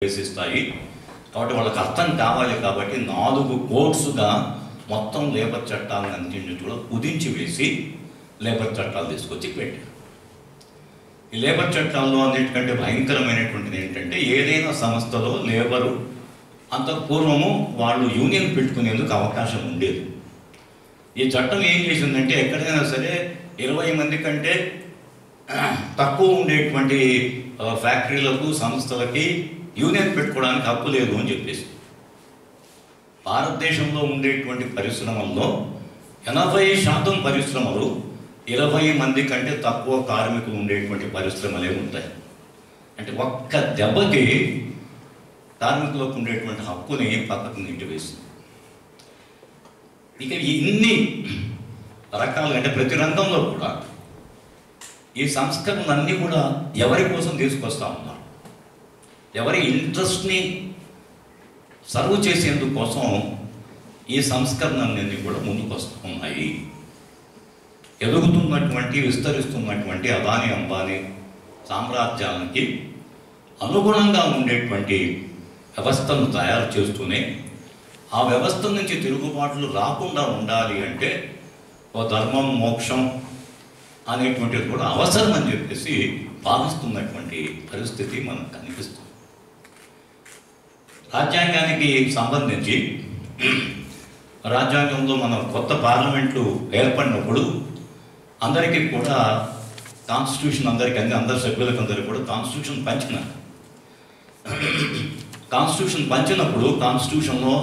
వేసిస్తాయి కాబట్టి వాళ్ళకి అర్థం కావాలి కాబట్టి 4 కోర్సుగా మొత్తం లేబర్ చట్టాలను అన్నింటినీ కూడా కుదించి వేసి లేబర్ చట్టాలు తీసుకొచ్చి పెట్టారు. ఈ లేబర్ చట్టాల్లో అన్నిటికంటే భయంకరమైనటువంటిది ఏంటంటే ఏదైనా సంస్థలో లేబరు అంతకు పూర్వము వాళ్ళు యూనియన్ పెట్టుకునేందుకు అవకాశం ఉండేది. ఈ చట్టం ఏం చేసిందంటే ఎక్కడైనా సరే 20 మంది కంటే తక్కువ ఉండేటువంటి ఫ్యాక్టరీలకు సంస్థలకి యూనియన్ పెట్టుకోవడానికి హక్కు లేదు అని చెప్పేసి భారతదేశంలో ఉండేటువంటి పరిశ్రమల్లో 80% పరిశ్రమలు 20 మంది కంటే తక్కువ కార్మికులు ఉండేటువంటి పరిశ్రమలే ఉంటాయి. అంటే ఒక్క దెబ్బకి కార్మికులకు ఉండేటువంటి హక్కుని పక్కకు నెట్టివేస్తుంది. ఇక ఇన్ని రకాలు అంటే ప్రతి రంగంలో కూడా ఈ సంస్కరణలన్నీ కూడా ఎవరి కోసం తీసుకొస్తా ఉన్నారు, ఎవరి ఇంట్రెస్ట్ని సర్వ్ చేసేందుకు కోసం ఈ సంస్కరణలన్నీ కూడా ముందుకు వస్తూ ఉన్నాయి. ఎదుగుతున్నటువంటి విస్తరిస్తున్నటువంటి అదాని అంబానీ సామ్రాజ్యానికి అనుగుణంగా ఉండేటువంటి వ్యవస్థను తయారు చేస్తూనే ఆ వ్యవస్థ నుంచి తిరుగుబాట్లు రాకుండా ఉండాలి అంటే ఓ ధర్మం మోక్షం అనేటువంటిది కూడా అవసరం అని చెప్పేసి భావిస్తున్నటువంటి పరిస్థితి మనకు కనిపిస్తుంది. రాజ్యాంగానికి సంబంధించి రాజ్యాంగంలో మన కొత్త పార్లమెంట్లు ఏర్పడినప్పుడు అందరికీ కూడా కాన్స్టిట్యూషన్ అందరి సభ్యులకు అందరికీ కూడా కాన్స్టిట్యూషన్ పంచినారు. కాన్స్టిట్యూషన్ పంచినప్పుడు కాన్స్టిట్యూషన్లో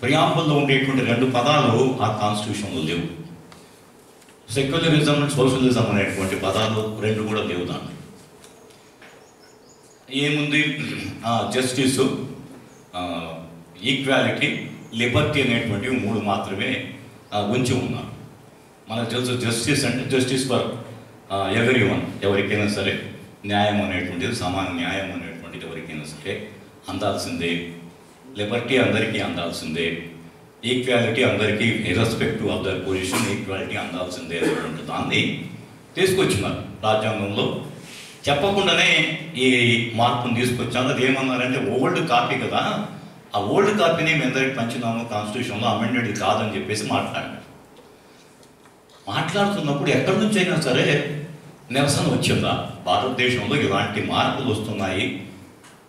ప్రియాంబుల్లో ఉండేటువంటి 2 పదాలు ఆ కాన్స్టిట్యూషన్లో లేవు. సెక్యులరిజం అండ్ సోషలిజం అనేటువంటి పదాలు 2 కూడా లేవు. దాంట్లో ఏముంది? జస్టిసు, ఈక్వాలిటీ, లిబర్టీ అనేటువంటివి 3 మాత్రమే ఉంచి ఉన్నారు. మనకు తెలుసు జస్టిస్ అంటే జస్టిస్ ఫర్ ఎవరీ వన్, ఎవరికైనా సరే న్యాయం అనేటువంటిది, సమాన న్యాయం అనేటువంటిది ఎవరికైనా సరే అందాల్సిందే. లిబర్టీ అందరికీ అందాల్సిందే. ఈక్వాలిటీ అందరికీ irrespective of their position equality అందాల్సిందే అనేటువంటి దాన్ని తీసుకొచ్చినారు రాజ్యాంగంలో. చెప్పకుండానే ఈ మార్పును తీసుకొచ్చాను. అది ఏమన్నారంటే ఓల్డ్ కాపీ కదా, ఆ ఓల్డ్ కాపీని మేము అందరికి పంచినాము కాన్స్టిట్యూషన్లో, అమెండెడ్ కాదని చెప్పేసి మాట్లాడుతున్నప్పుడు ఎక్కడి నుంచి అయినా సరే నిరసన వచ్చిందా? భారతదేశంలో ఇలాంటి మార్పులు వస్తున్నాయి,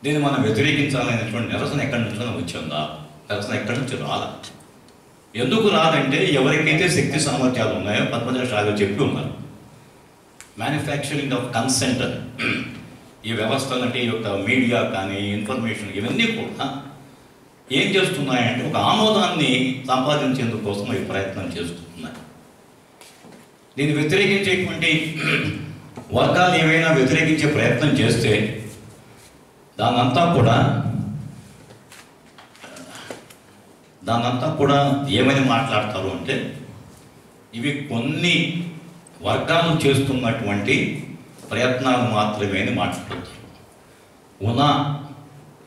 దీన్ని మనం వ్యతిరేకించాలనేటువంటి నిరసన ఎక్కడి నుంచి వచ్చిందా? నిరసన ఎక్కడి నుంచి రాదా? ఎందుకు రాదంటే ఎవరికైతే శక్తి సామర్థ్యాలు ఉన్నాయో పద్మజ చెప్పి ఉన్నారు. మ్యానుఫ్యాక్చరింగ్ ఆఫ్ కన్సెంట్ ఈ వ్యవస్థలు అంటే ఈ యొక్క మీడియా కానీ ఇన్ఫర్మేషన్ ఇవన్నీ కూడా ఏం చేస్తున్నాయంటే ఒక ఆమోదాన్ని సంపాదించేందుకు కోసం ఈ ప్రయత్నం చేస్తున్నాయి. దీన్ని వ్యతిరేకించేటువంటి వర్గాలు ఏవైనా వ్యతిరేకించే ప్రయత్నం చేస్తే దానంతా కూడా ఏమని మాట్లాడతారు అంటే ఇవి కొన్ని వర్గాలు చేస్తున్నటువంటి ప్రయత్నాలు మాత్రమే అని మాట్లాడుతారు. ఉనా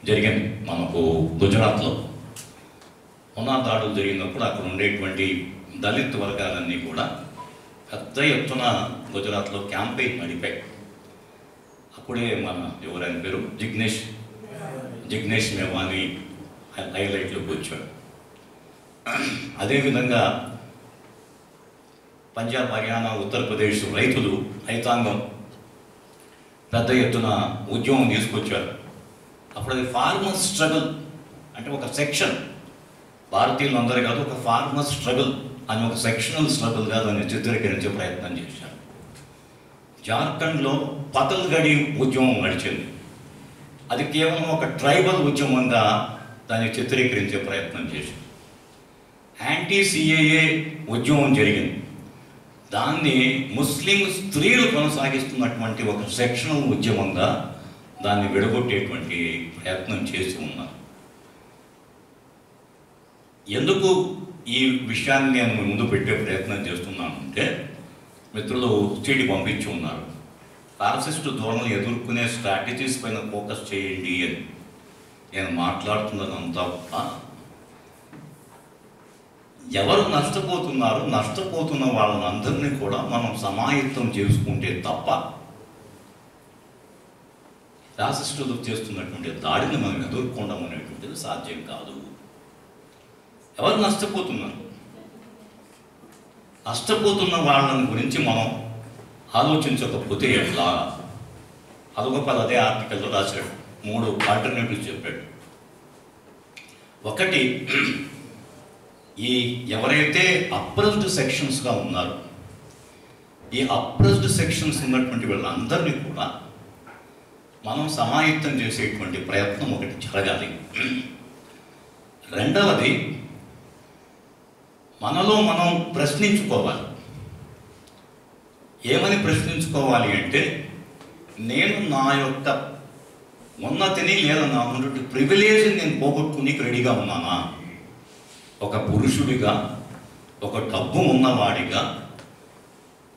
జరిగింది మనకు గుజరాత్లో. ఉనా దాడులు జరిగినప్పుడు అక్కడ ఉండేటువంటి దళిత్ వర్గాలన్నీ కూడా పెద్ద ఎత్తున గుజరాత్లో క్యాంపెయిన్ నడిపాయి. అప్పుడే మన ఎవరైనా పేరు జిగ్నేష్ మేవాని హైలైట్లోకి వచ్చాడు. అదేవిధంగా పంజాబ్, హర్యానా, ఉత్తరప్రదేశ్ రైతాంగం పెద్ద ఎత్తున ఉద్యమం తీసుకొచ్చారు. అప్పుడు అది ఫార్మర్ స్ట్రగుల్ అంటే ఒక సెక్షన్, భారతీయులు అందరూ కాదు, ఒక ఫార్మర్ స్ట్రగుల్ అని ఒక సెక్షనల్ స్ట్రగుల్గా దాన్ని చిత్రీకరించే ప్రయత్నం చేశారు. జార్ఖండ్లో పతల్గడి ఉద్యమం నడిచింది. అది కేవలం ఒక ట్రైబల్ ఉద్యమంగా దాన్ని చిత్రీకరించే ప్రయత్నం చేశారు. యాంటీ సిఏఏ ఉద్యమం జరిగింది. దాన్ని ముస్లిం స్త్రీలు కొనసాగిస్తున్నటువంటి ఒక సెక్షనల్ ఉద్యమంగా దాన్ని విడగొట్టేటువంటి ప్రయత్నం చేసి ఉన్నారు. ఎందుకు ఈ విషయాన్ని నేను ముందు పెట్టే ప్రయత్నం చేస్తున్నానంటే మిత్రులు చీటి పంపించి ఉన్నారు, ఫాసిస్టు ధోరణులు ఎదుర్కొనే స్ట్రాటజీస్ పైన ఫోకస్ చేయండి అని. నేను మాట్లాడుతున్నదంతా ఎవరు నష్టపోతున్న వాళ్ళందరినీ కూడా మనం సమాయత్తం చేసుకుంటే తప్ప ఫ్యాసిస్టులు చేస్తున్నటువంటి దాడిని మనం ఎదుర్కొనడం అనేటువంటిది సాధ్యం కాదు. ఎవరు నష్టపోతున్నారు? నష్టపోతున్న వాళ్ళని గురించి మనం ఆలోచించకపోతే ఎట్లా? అదొక అదే ఆర్టికల్లో రాశాడు. 3 ఆల్టర్నేటివ్స్ చెప్పాడు. ఒకటి, ఈ ఎవరైతే అప్రెస్డ్ సెక్షన్స్గా ఉన్నారో ఈ అప్రెస్డ్ సెక్షన్స్ ఉన్నటువంటి వీళ్ళందరినీ కూడా మనం సమాయత్తం చేసేటువంటి ప్రయత్నం ఒకటి జరగాలి. రెండవది, మనలో మనం ప్రశ్నించుకోవాలి. ఏమని ప్రశ్నించుకోవాలి అంటే, నేను నా యొక్క ఉన్నతిని లేదా నా ఉన్నటువంటి ప్రివిలేజ్ని నేను పోగొట్టుకుని రెడీగా ఉన్నానా? ఒక పురుషుడిగా, ఒక డబ్బు ఉన్నవాడిగా,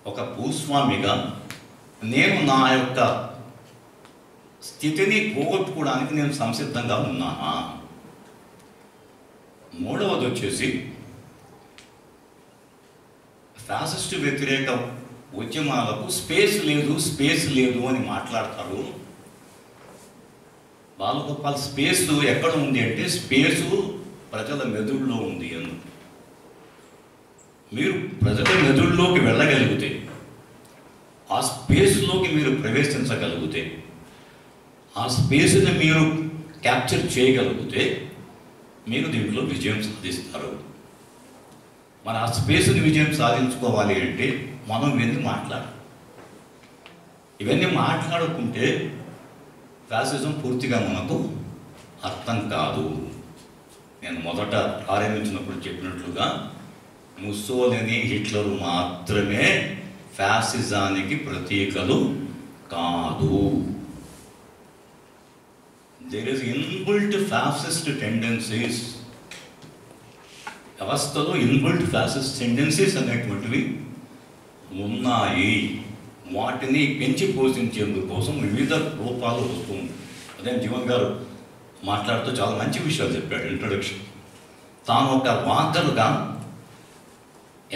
ఒక భూస్వామిగా నేను నా యొక్క స్థితిని పోగొట్టుకోవడానికి నేను సంసిద్ధంగా ఉన్నానా? మూడవది వచ్చేసి, ఫ్యాసిస్ట్ వ్యతిరేక ఉద్యమాలకు స్పేస్ లేదు అని మాట్లాడతారు. బాలగోపాల్ స్పేస్ ఎక్కడ ఉంది అంటే, స్పేసు ప్రజల మెదుడులో ఉంది అని. మీరు ప్రజల మెదుడులోకి వెళ్ళగలిగితే, ఆ స్పేస్లోకి మీరు ప్రవేశించగలిగితే, ఆ స్పేస్ని మీరు క్యాప్చర్ చేయగలిగితే మీరు దీంట్లో విజయం సాధిస్తారు. మరి ఆ స్పేస్ని విజయం సాధించుకోవాలి అంటే మనం ఇవన్నీ మాట్లాడుకుంటే ఫ్యాసిజం పూర్తిగా మనకు అర్థం కాదు. నేను మొదట ఆరంభించినప్పుడు చెప్పినట్లుగా ముస్సోలిని, హిట్లరు మాత్రమే ఫ్యాసిజానికి ప్రతీకలు కాదు. There is inbuilt fascist tendencies. వ్యవస్థలో ఇన్బిల్ట్ ఫ్యాసిస్ట్ టెండెన్సీస్ అనేటువంటివి ఉన్నాయి. వాటిని పెంచి పోషించేందుకోసం వివిధ రూపాలు వస్తుంది. అదే జీవన్ గారు మాట్లాడుతూ చాలా మంచి విషయాలు చెప్పాడు ఇంట్రొడక్షన్. తాను ఒక వాకర్గా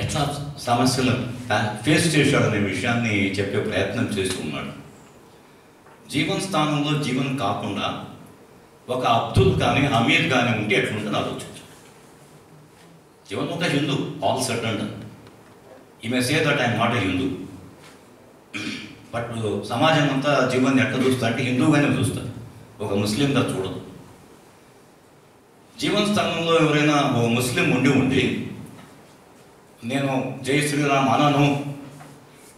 ఎట్లా సమస్యలను ఫేస్ చేశాడనే విషయాన్ని చెప్పే ప్రయత్నం చేస్తున్నాడు. జీవన్ స్థానంలో జీవన్ కాకుండా ఒక అబ్దుల్ కానీ హమీద్ కానీ ఉంటే ఎట్లుంటుంది ఆలోచించాడు. జీవన్ ఒక Hindu, all set and he may say that I'm not a Hindu, but సమాజం అంతా జీవన్ ఎట్లా చూస్తా అంటే హిందూగానే చూస్తారు, ఒక ముస్లింగా చూడదు. జీవన్ స్థానంలో ఎవరైనా ఓ ముస్లిం ఉండి నేను జై శ్రీరామ్ అనను,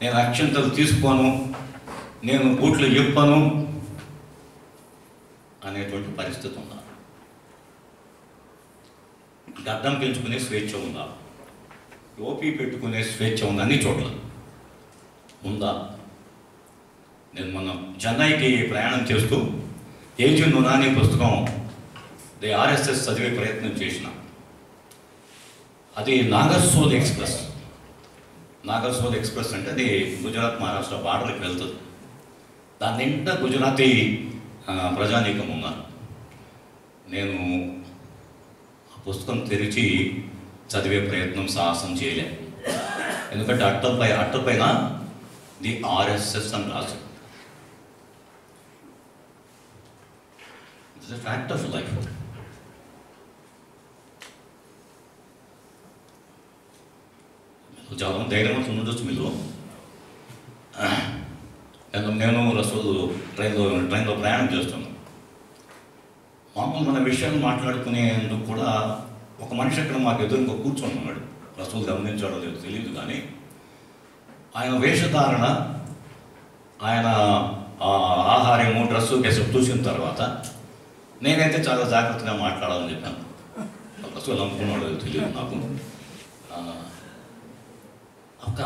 నేను అక్షంతలు తీసుకోను, నేను బూట్లు ఇప్పను అనేటువంటి పరిస్థితి ఉందా? గడ్డం పెంచుకునే స్వేచ్ఛ ఉందా? ఓపీ పెట్టుకునే స్వేచ్ఛ ఉందా? అన్ని చోట్ల ఉందా? నేను మొన్న చెన్నైకి ప్రయాణం చేస్తూ ఏజీ నునాని పుస్తకం ది ఆర్ఎస్ఎస్ చదివే ప్రయత్నం చేసిన. అది నాగర్సోల్ ఎక్స్ప్రెస్. నాగర్సోల్ ఎక్స్ప్రెస్ అంటే అది గుజరాత్ మహారాష్ట్ర బార్డర్కి వెళ్తుంది. దాని నిండా గుజరాతీ ప్రజానీకం ఉన్నారు. నేను ఆ పుస్తకం తెరిచి చదివే ప్రయత్నం సాహసం చేయలే. ఎందుకంటే అట్టపైన ది ఆర్ఎస్ఎస్ అని రాశారు. It's a fact of life. చాలా ధైర్యవంతం ఉండొచ్చు మీలో. నేను రసూలు ట్రైన్లో ప్రయాణం చేస్తున్నాను. మామూలు మన విషయాలు మాట్లాడుకునేందుకు కూడా ఒక మనిషి అక్కడ మాకు ఎదురుగా కూర్చున్నాడు. రసూలు గమనించాడో లేదు తెలియదు, కానీ ఆయన వేషధారణ, ఆయన ఆహార్యము, డ్రెస్సు కేసు చూసిన తర్వాత నేనైతే చాలా జాగ్రత్తగా మాట్లాడాలని చెప్పాను. రసూలు అనుకున్నాడో తెలియదు నాకు. ఒక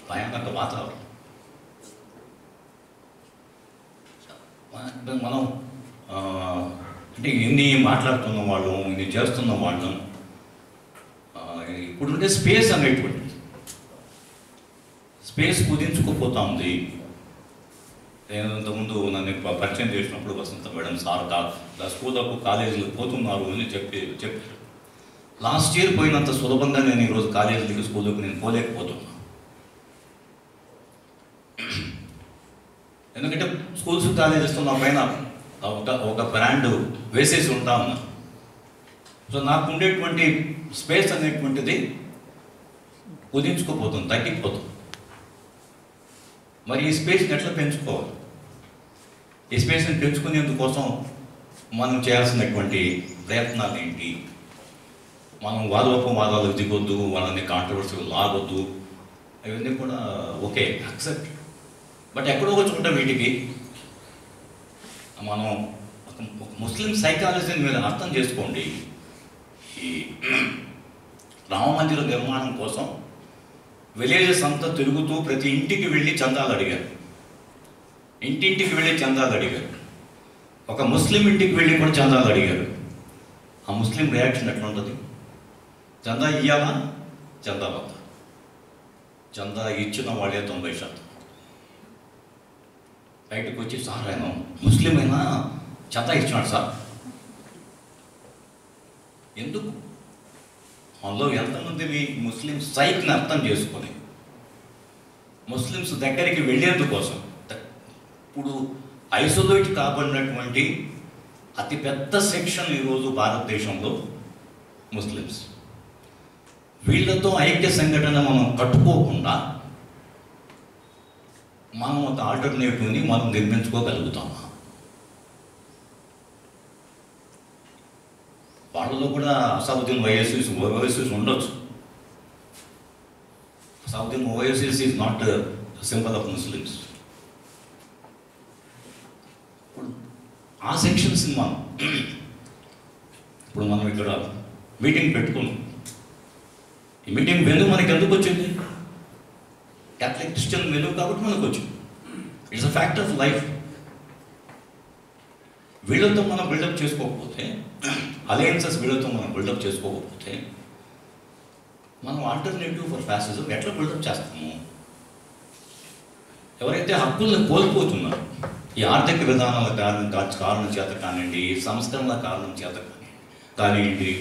భయానక వాతావరణం. మనం అంటే ఇన్ని మాట్లాడుతున్న వాళ్ళం, ఇన్ని చేస్తున్న వాళ్ళం, ఇప్పుడుంటే స్పేస్ అనేటువంటిది స్పేస్ కుదించుకుపోతా ఉంది. నేను ఇంతకుముందు నన్ను పరిచయం చేసినప్పుడు వసంత మేడం సార్ స్కూళ్ళకు కాలేజీలకు పోతున్నారు అని చెప్పారు. లాస్ట్ ఇయర్ పోయినంత సులభంగా నేను ఈరోజు కాలేజీలకి స్కూళ్ళకి నేను పోలేకపోతున్నా. ఎందుకంటే స్కూల్స్ కాలేజెస్తో నా పైన ఒక బ్రాండ్ వేసేసి ఉంటా ఉన్నా. సో నాకు ఉండేటువంటి స్పేస్ అనేటువంటిది కుదించుకోపోతుంది, తగ్గిపోతుంది. మరి ఈ స్పేస్ని ఎట్లా పెంచుకోవాలి? ఈ స్పేస్ని పెంచుకునేందుకోసం మనం చేయాల్సినటువంటి ప్రయత్నాలు ఏంటి? మనం వాదోపవాదాలకు దిగొద్దు, వాళ్ళని కాంట్రవర్సీలు లాగొద్దు, అవన్నీ కూడా ఓకే, అక్సెప్ట్. బట్ ఎక్కడో ఒక చోట వీటికి మనం ఒక ముస్లిం సైకాలజీని మీరు అర్థం చేసుకోండి. ఈ రామ మందిర నిర్మాణం కోసం విలేజెస్ అంతా తిరుగుతూ ప్రతి ఇంటికి వెళ్ళి చందాలు అడిగారు. ఇంటింటికి వెళ్ళి చందాలు అడిగారు. ఒక ముస్లిం ఇంటికి వెళ్ళి కూడా చందాలు అడిగారు. ఆ ముస్లిం రియాక్షన్ ఎట్లా ఉంటుంది? చందా ఇయ్యాలా, చందా వద్దా? చందా ఇచ్చిన వాళ్ళే 90%. బయటకు వచ్చి, సార్ ఆయన ముస్లిం అయినా చందా ఇచ్చినాడు సార్. ఎందుకు? మనలో ఎంతమంది మీ ముస్లిం సైక్ని అర్థం చేసుకొని ముస్లిమ్స్ దగ్గరికి వెళ్ళేందుకోసం, ఇప్పుడు ఐసోలేట్ కాబడినటువంటి అతిపెద్ద సెక్షన్ ఈరోజు భారతదేశంలో ముస్లిమ్స్. వీళ్ళతో ఐక్య సంఘటన మనం కట్టుకోకుండా మనం ఒక ఆల్టర్నేటివ్ని మనం నిర్మించుకోగలుగుతామా? వాళ్ళలో కూడా అసదుద్దీన్ ఓవైసీస్ ఉండొచ్చు. Asaduddin Owaisis is not symbol of Muslims. ఆ సెక్షన్స్ని ఇప్పుడు మనం ఇక్కడ మీటింగ్ పెట్టుకున్నాం. ఈ మీటింగ్ వెను మనకి ఎందుకు వచ్చింది? క్యాథలిక్ క్రిస్టియన్ వెను కాబట్టి మనకు వచ్చింది. It's a fact of life. వీళ్ళతో మనం బిల్డప్ చేసుకోకపోతే, అలయన్సెస్ వీళ్ళతో మనం బిల్డప్ చేసుకోకపోతే, మనం ఆల్టర్నేటివ్ ఫర్ ఫ్యాసిజం ఎట్లా బిల్డప్ చేస్తాము? ఎవరైతే హక్కులను కోల్పోతున్నారు, ఈ ఆర్థిక విధానాల కారణం చేత కానివ్వండి, సంస్కరణల కారణం చేత కానివ్వండి,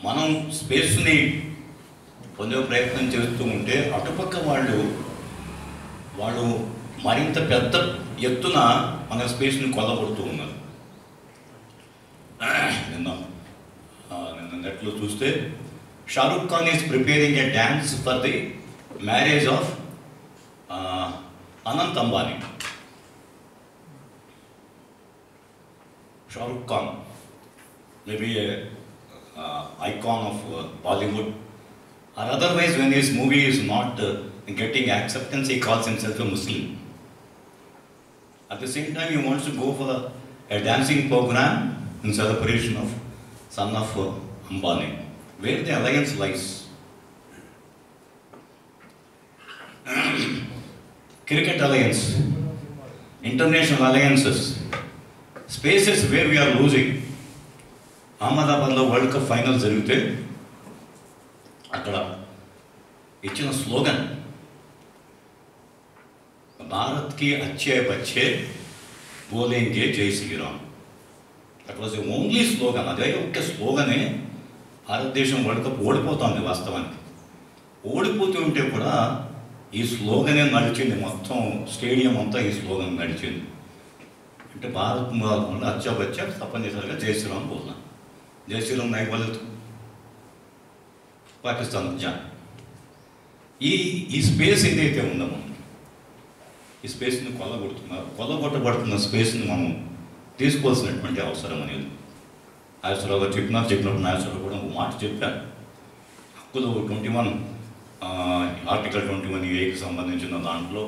మనం స్పేస్ని పొందే ప్రయత్నం చేస్తూ ఉంటే అటుపక్క వాళ్ళు మరింత పెద్ద ఎత్తున మన స్పేస్ని కొల్లగొడుతూ ఉన్నారు. నిన్న నెట్లో చూస్తే Shahrukh Khan is preparing a dance for the marriage of Anant Ambani. Shahrukh Khan maybe icon of Bollywood, or otherwise when his movie is not getting acceptance, he calls himself a Muslim. At the same time, he wants to go for a dancing program in celebration of son of Ambani. Where the alliance lies? Cricket alliance, international alliances, spaces where we are losing. అహ్మదాబాద్లో world cup final జరిగితే అక్కడ ఇచ్చిన slogan భారత్కి అచ్చే బచ్చే బోలేంగే జై Shriram. That was the only slogan. అదే ఒక్క స్లోగనే భారతదేశం వరల్డ్ కప్ ఓడిపోతుంది. వాస్తవానికి ఓడిపోతూ ఉంటే కూడా ఈ స్లోగనే నడిచింది. మొత్తం స్టేడియం అంతా ఈ స్లోగన్ నడిచింది. అంటే భారత్ అచ్చా బచ్చా తప్పనిసరిగా జై శ్రీరామ్ బోల్నా. जय श्री राम नहीं बोले तो పాకిస్తాన్ జాన్. ఈ స్పేస్ ఏదైతే ఉందో ఈ స్పేస్ని కొల్లగొట్టబడుతున్న స్పేస్ని మనం తీసుకోవాల్సినటువంటి అవసరం అనేది నాగేశ్వరరావు గారు చెప్పినప్పుడు నాగేశ్వరరావు కూడా ఒక మాట చెప్పారు. హక్కులు 21 ఆర్టికల్ 21A సంబంధించిన దాంట్లో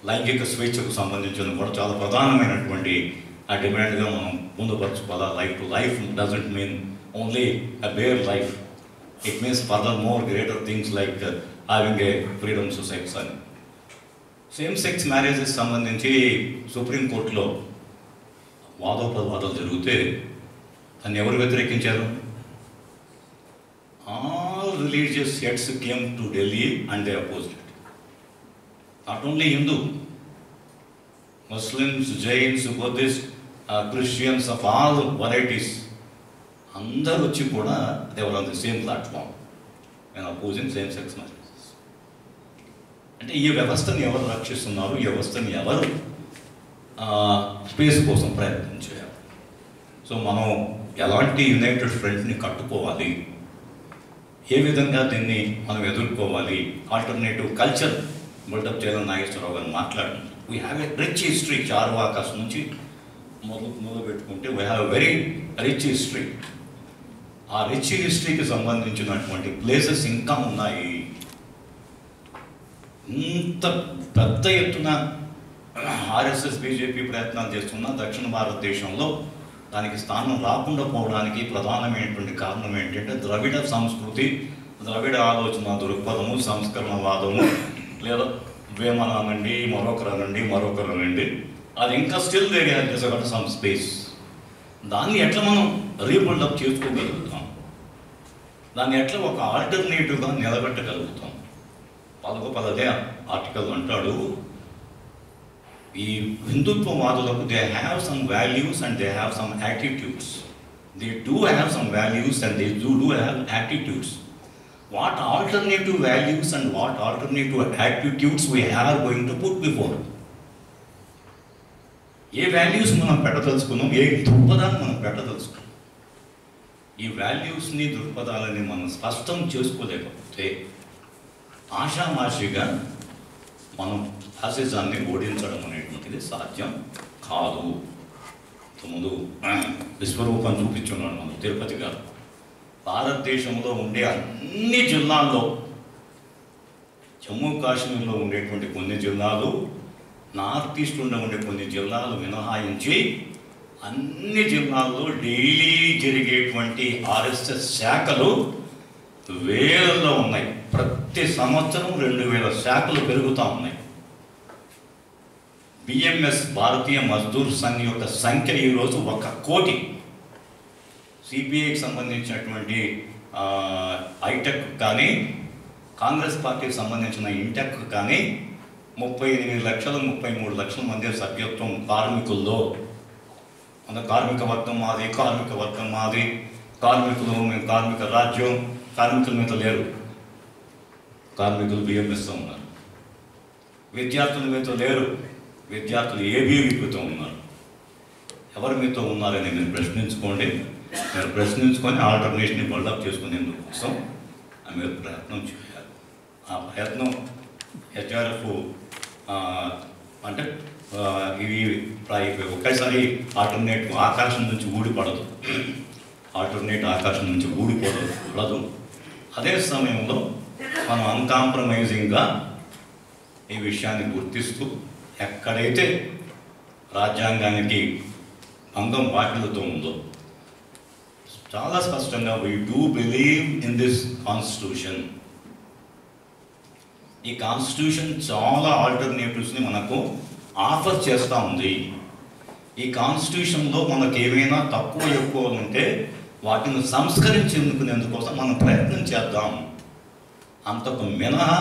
లైంగిక స్వేచ్ఛకు సంబంధించిన కూడా చాలా ప్రధానమైనటువంటి ఆ డిమాండ్గా మనం ముందుపరచుకోవాలా. Life to life doesn't mean only a bare life, it means further more greater things like having a freedom to sex అని. సేమ్ సెక్స్ మ్యారేజెస్ సంబంధించి సుప్రీంకోర్టులో వాదోపవాదాలు జరిగితే దాన్ని ఎవరు వ్యతిరేకించారు? All religious sects came to Delhi and they opposed it. Not only Hindu, Muslims, Jains, Buddhist, Christians of all varieties అందరూ వచ్చి కూడా they were on the same platform and opposing same sex marriages. అంటే ఈ వ్యవస్థని ఎవరు రక్షిస్తున్నారు, ఈ వ్యవస్థని ఎవరు స్పేస్ కోసం ప్రయత్నం చేయాలి? సో మనం ఎలాంటి యునైటెడ్ ఫ్రంట్ని కట్టుకోవాలి, ఏ విధంగా దీన్ని మనం ఎదుర్కోవాలి, ఆల్టర్నేటివ్ కల్చర్ బిల్డప్ చేయాలని నాగేశ్వరరావు గారు మాట్లాడుతున్నారు. We have a rich history. Charvakas నుంచి మొదలు పెట్టుకుంటే we have a very rich history. ఆ రిచ్ హిస్టరీకి సంబంధించినటువంటి ప్లేసెస్ ఇంకా ఉన్నాయి. ఇంత పెద్ద ఎత్తున ఆర్ఎస్ఎస్ బీజేపీ ప్రయత్నాలు చేస్తున్న దక్షిణ భారతదేశంలో దానికి స్థానం రాకుండా పోవడానికి ప్రధానమైనటువంటి కారణం ఏంటంటే ద్రవిడ సంస్కృతి, ద్రవిడ ఆలోచన దృక్పథము, సంస్కరణవాదము, లేదా వేమన అనండి, మరొకరు అనండి, అది ఇంకా still there has got some space. దాన్ని ఎట్లా మనం రీబిల్డప్ చేసుకోగలుగుతాం, దాన్ని ఎట్లా ఒక ఆల్టర్నేటివ్గా నిలబెట్టగలుగుతాం? పదే ఆర్టికల్ అంటాడు, ఈ హిందుత్వవాదులకు they have some values and they have some attitudes. They do have some values and they do have attitudes. What alternative values and what alternative attitudes we have going to put before? ఏ values మనం పెట్టదలుచుకున్నాం, ఏ దృక్పథాన్ని మనం పెట్టదలుచుకున్నాం? ఈ వాల్యూస్ని, దృక్పథాలని మనం స్పష్టం చేసుకోలేకపోతే ఆషామాషిగా మనం ఫాసిజాన్ని ఓడించడం అనేటువంటిది సాధ్యం కాదు. ముందు విశ్వరూపం చూపించున్నాడు మనం తిరుపతి గారు. భారతదేశంలో ఉండే అన్ని జిల్లాల్లో, జమ్మూ కాశ్మీర్లో ఉండేటువంటి కొన్ని జిల్లాలు, నార్త్ ఈస్ట్ ఉండే కొన్ని జిల్లాలు మినహాయించి అన్ని జిల్లాల్లో డైలీ జరిగేటువంటి ఆర్ఎస్ఎస్ శాఖలు వేలల్లో ఉన్నాయి. ప్రతి సంవత్సరం 2000 శాఖలు పెరుగుతూ ఉన్నాయి. బిఎంఎస్, భారతీయ మజ్దూర్ సంఘ్ యొక్క సంఖ్య ఈరోజు 1 కోటి. సిపిఐకి సంబంధించినటువంటి ఐటెక్ కానీ, కాంగ్రెస్ పార్టీకి సంబంధించిన ఇంటెక్ కానీ 38 లక్షలు 33 లక్షల మంది సభ్యత్వం కార్మికుల్లో. మన కార్మిక వర్గం మాది, కార్మికులు మేము కార్మిక రాజ్యం. కార్మికుల మీద లేరు, కార్మికులు బిఎంఎస్తో ఉన్నారు. విద్యార్థుల మీతో లేరు, విద్యార్థులు ఏబీవీపీతో ఉన్నారు. ఎవరి మీతో ఉన్నారని మీరు ప్రశ్నించుకోండి. మీరు ప్రశ్నించుకొని ఆల్టర్నేట్ని బిల్డప్ చేసుకునేందుకు కోసం మీరు ప్రయత్నం చేయాలి. ఆ ప్రయత్నం హెచ్ఆర్ఎఫ్ అంటే ఇవి ఒకేసారి ఆల్టర్నేట్ ఆకాశం నుంచి ఊడిపడదు, ఆకాశం నుంచి ఊడిపడదు. అదే సమయంలో మనం అన్కాంప్రమైజింగ్గా ఈ విషయాన్ని గుర్తిస్తూ ఎక్కడైతే రాజ్యాంగానికి భంగం వాటిలతో ఉందో చాలా స్పష్టంగా we do believe in this constitution. ఈ కాన్స్టిట్యూషన్ చాలా ఆల్టర్నేటివ్స్ని మనకు ఆఫర్ చేస్తూ ఉంది. ఈ కాన్స్టిట్యూషన్లో మనకు ఏమైనా తక్కువ ఎక్కువ ఉంటే వాటిని సంస్కరించుకునేందుకోసం మనం ప్రయత్నం చేద్దాం. అంతకు మినహా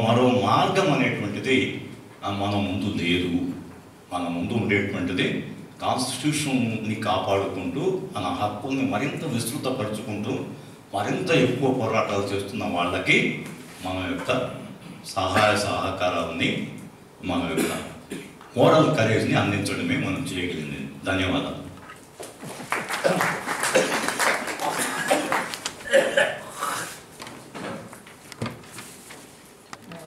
మరో మార్గం అనేటువంటిది మన ముందు లేదు. మన ముందు ఉండేటువంటిది కాన్స్టిట్యూషన్ని కాపాడుకుంటూ మన హక్కుల్ని మరింత విస్తృతపరుచుకుంటూ మరింత ఎక్కువ పోరాటాలు చేస్తున్న వాళ్ళకి మన యొక్క సహాయ సహకారాలని, మన యొక్క మోరల్ కరేజ్ని అందించడమే మనం చేయగలిగింది. ధన్యవాదాలు.